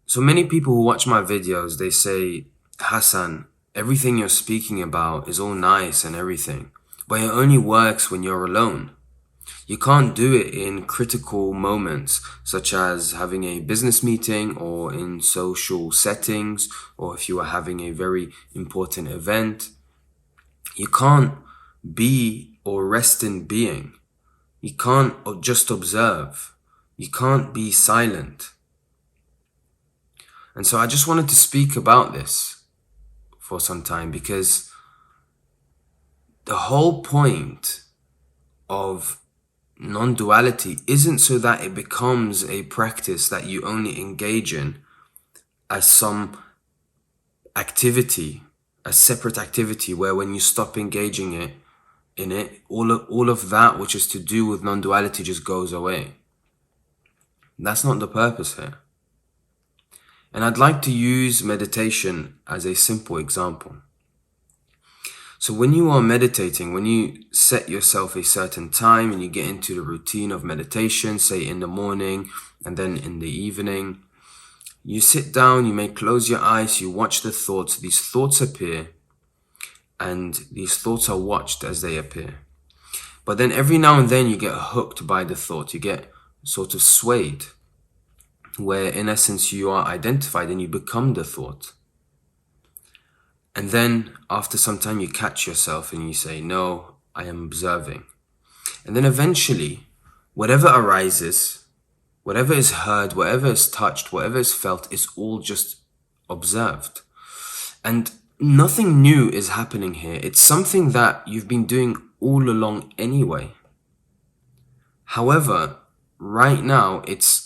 So many people who watch my videos, they say, Hassan, everything you're speaking about is all nice and everything, but it only works when you're alone. You can't do it in critical moments, such as having a business meeting or in social settings, or if you are having a very important event. You can't be or rest in being. You can't just observe. You can't be silent. And so I just wanted to speak about this for some time, because the whole point of non-duality isn't so that it becomes a practice that you only engage in as some activity, a separate activity where when you stop engaging in it, all of that which is to do with non-duality just goes away. That's not the purpose here. And I'd like to use meditation as a simple example. So when you are meditating, when you set yourself a certain time and you get into the routine of meditation, say in the morning and then in the evening, you sit down, you may close your eyes, you watch the thoughts. These thoughts appear and these thoughts are watched as they appear. But then every now and then you get hooked by the thought, you get sort of swayed, where in essence you are identified and you become the thought. And then after some time you catch yourself and you say, no, I am observing. And then eventually, whatever arises, whatever is heard, whatever is touched, whatever is felt is all just observed. And nothing new is happening here. It's something that you've been doing all along anyway. However, right now it's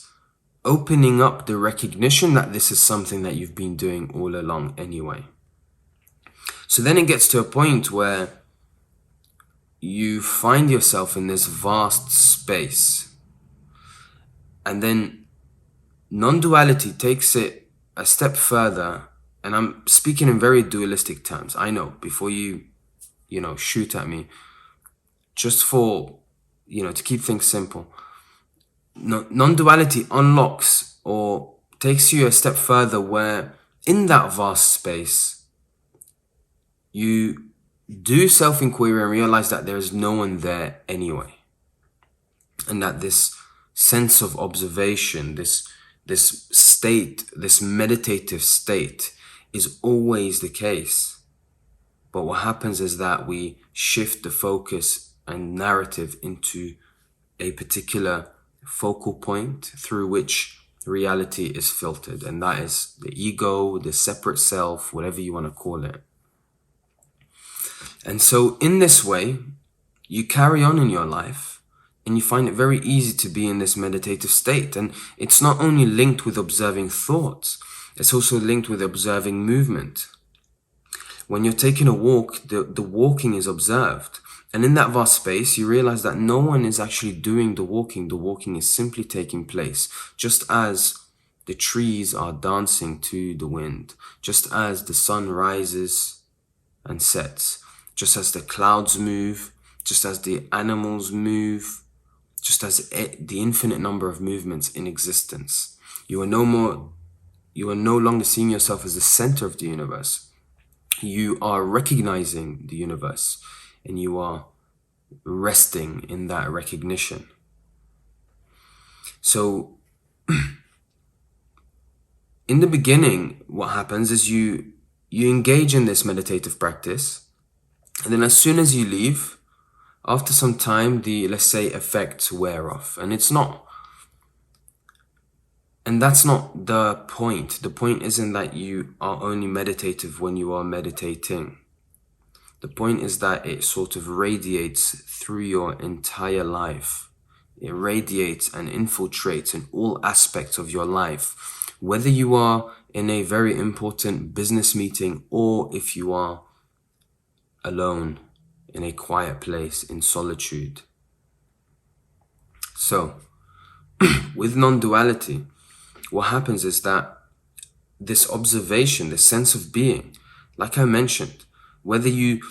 opening up the recognition that this is something that you've been doing all along anyway. So then it gets to a point where you find yourself in this vast space. And then non-duality takes it a step further. And I'm speaking in very dualistic terms. I know, before you shoot at me, just for, to keep things simple. Non-duality unlocks or takes you a step further where in that vast space, you do self-inquiry and realize that there is no one there anyway. And that this sense of observation, this state, this meditative state is always the case. But what happens is that we shift the focus and narrative into a particular focal point through which reality is filtered. And that is the ego, the separate self, whatever you want to call it. And so in this way, you carry on in your life and you find it very easy to be in this meditative state. And it's not only linked with observing thoughts, it's also linked with observing movement. When you're taking a walk, the walking is observed. And in that vast space, you realize that no one is actually doing the walking. The walking is simply taking place, just as the trees are dancing to the wind, just as the sun rises and sets, just as the clouds move, just as the animals move, just as the infinite number of movements in existence. You are no longer seeing yourself as the center of the universe. You are recognizing the universe and you are resting in that recognition. So in the beginning, what happens is you engage in this meditative practice, and then as soon as you leave, after some time, the, let's say, effects wear off. And that's not the point. The point isn't that you are only meditative when you are meditating. The point is that it sort of radiates through your entire life. It radiates and infiltrates in all aspects of your life. Whether you are in a very important business meeting or if you are alone in a quiet place in solitude. So, with non-duality, what happens is that this observation, this sense of being, like I mentioned, whether you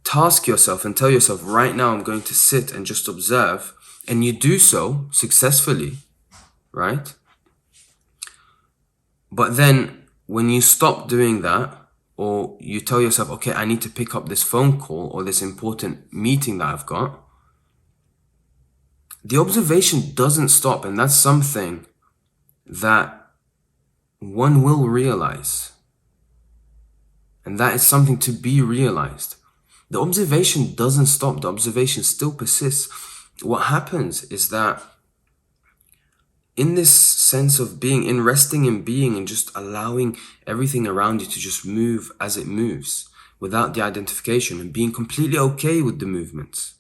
task yourself and tell yourself, right now I'm going to sit and just observe, and you do so successfully, right? But then when you stop doing that, or you tell yourself, okay, I need to pick up this phone call or this important meeting that I've got, the observation doesn't stop. And that's something that one will realize. And that is something to be realized. The observation doesn't stop. The observation still persists. What happens is that in this sense of being, in resting in being and just allowing everything around you to just move as it moves without the identification, and being completely okay with the movements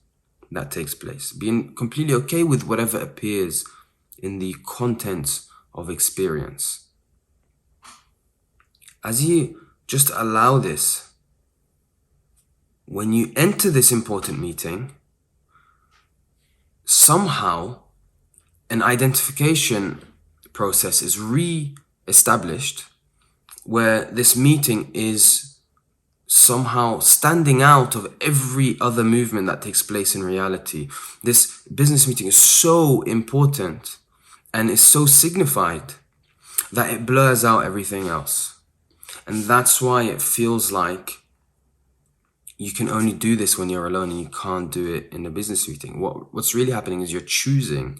that takes place, being completely okay with whatever appears in the contents of experience. As you just allow this, when you enter this important meeting, somehow an identification process is re-established where this meeting is somehow standing out of every other movement that takes place in reality. This business meeting is so important and is so signified that it blurs out everything else. And that's why it feels like you can only do this when you're alone and you can't do it in a business meeting. What's really happening is you're choosing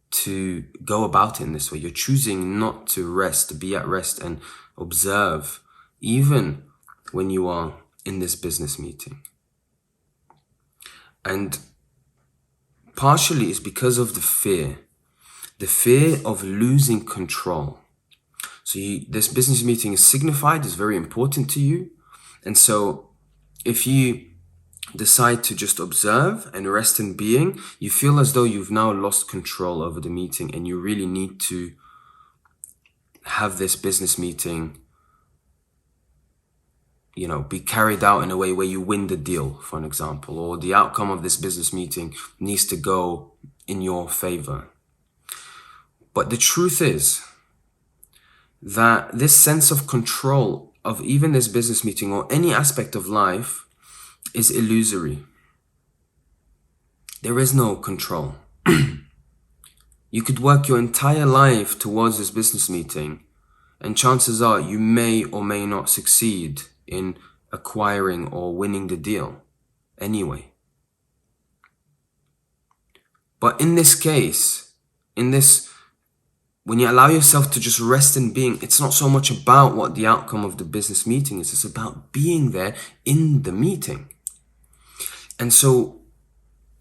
to go about it in this way. You're choosing not to rest, to be at rest and observe, even when you are in this business meeting. And partially it's because of the fear of losing control. So this business meeting is signified, is very important to you. And so if you decide to just observe and rest in being, you feel as though you've now lost control over the meeting, and you really need to have this business meeting, be carried out in a way where you win the deal, for an example, or the outcome of this business meeting needs to go in your favor. But the truth is that this sense of control of even this business meeting or any aspect of life is illusory. There is no control. You could work your entire life towards this business meeting, and chances are you may or may not succeed in acquiring or winning the deal anyway. But in this case, when you allow yourself to just rest in being, it's not so much about what the outcome of the business meeting is. It's about being there in the meeting. And so,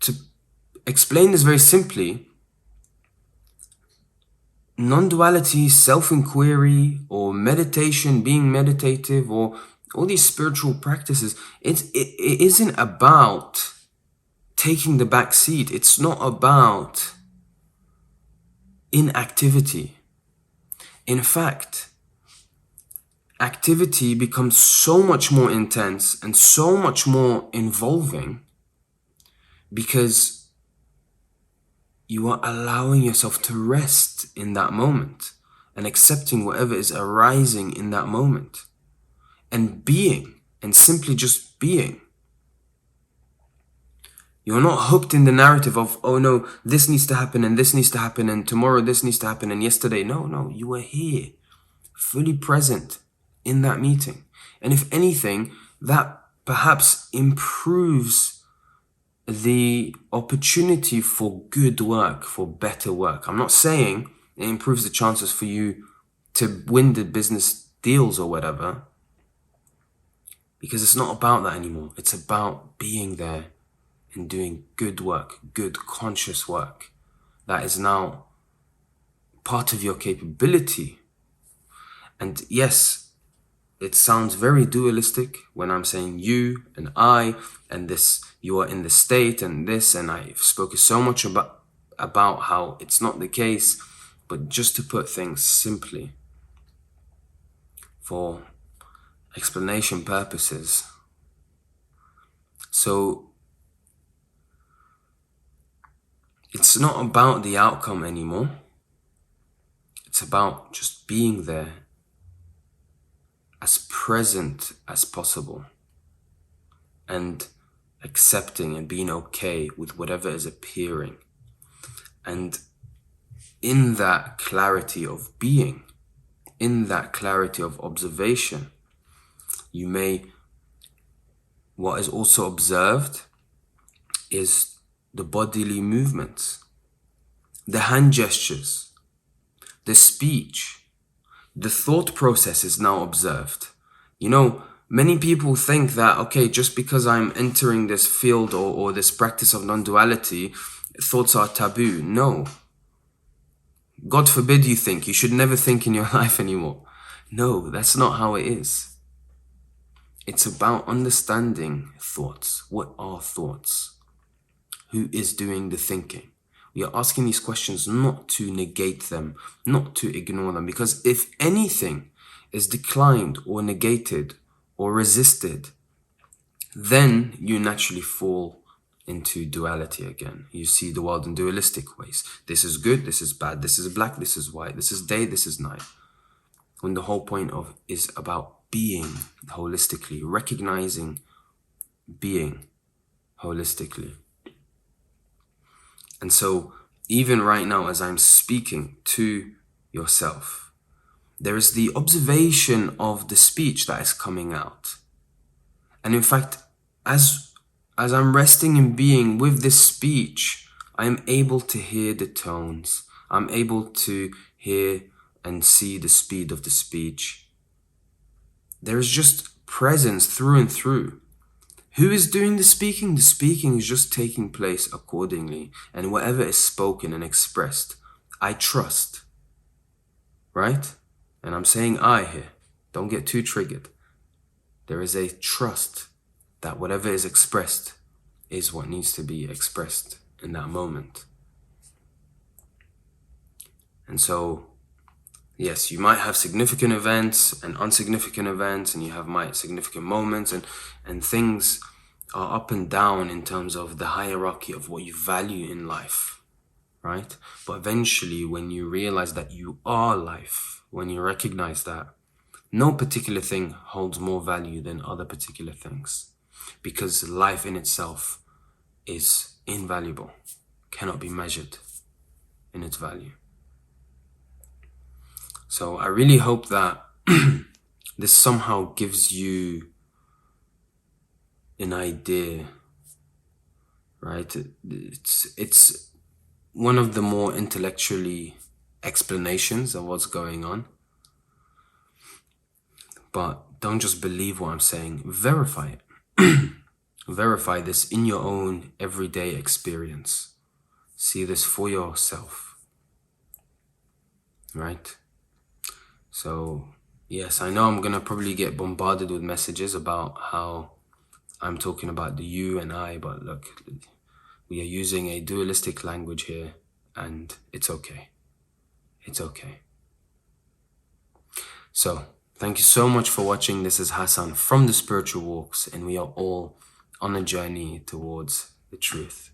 to explain this very simply, non-duality, self-inquiry, or meditation, being meditative, or all these spiritual practices, it isn't about taking the back seat. It's not about inactivity. In fact, activity becomes so much more intense and so much more involving because you are allowing yourself to rest in that moment and accepting whatever is arising in that moment and being, and simply just being. You're not hooked in the narrative of, oh no, this needs to happen and this needs to happen and tomorrow this needs to happen and yesterday. No, you are here, fully present in that meeting. And if anything, that perhaps improves the opportunity for good work, for better work. I'm not saying it improves the chances for you to win the business deals or whatever, because it's not about that anymore. It's about being there and doing good work, good conscious work that is now part of your capability. And yes, it sounds very dualistic when I'm saying you and I and this, you are in the state and this, and I've spoken so much about how it's not the case. But just to put things simply, for explanation purposes, so it's not about the outcome anymore. It's about just being there, as present as possible, and accepting and being okay with whatever is appearing. And in that clarity of being, in that clarity of observation, what is also observed is the bodily movements, the hand gestures, the speech, the thought process is now observed. Many people think that, okay, just because I'm entering this field or this practice of non-duality, thoughts are taboo. No. God forbid you think. You should never think in your life anymore. No, that's not how it is. It's about understanding thoughts. What are thoughts? Who is doing the thinking? We are asking these questions not to negate them, not to ignore them, because if anything is declined or negated or resisted, then you naturally fall into duality again. You see the world in dualistic ways. This is good, this is bad, this is black, this is white, this is day, this is night. When the whole point is about being holistically, recognizing being holistically. And so even right now, as I'm speaking to yourself, there is the observation of the speech that is coming out. And in fact, as I'm resting in being with this speech, I am able to hear the tones. I'm able to hear and see the speed of the speech. There is just presence through and through. Who is doing the speaking? The speaking is just taking place accordingly. And whatever is spoken and expressed, I trust. Right? And I'm saying I here. Don't get too triggered. There is a trust that whatever is expressed is what needs to be expressed in that moment. And so, yes, you might have significant events and insignificant events, and you have significant moments, and things are up and down in terms of the hierarchy of what you value in life, right? But eventually, when you realize that you are life, when you recognize that, no particular thing holds more value than other particular things, because life in itself is invaluable, cannot be measured in its value. So I really hope that this somehow gives you an idea, right? It's one of the more intellectually explanations of what's going on. But don't just believe what I'm saying, verify it. Verify this in your own everyday experience. See this for yourself, right? So, yes, I know I'm going to probably get bombarded with messages about how I'm talking about the you and I, but look, we are using a dualistic language here, and it's okay. It's okay. So, thank you so much for watching. This is Hassan from The Spiritual Walks, and we are all on a journey towards the truth.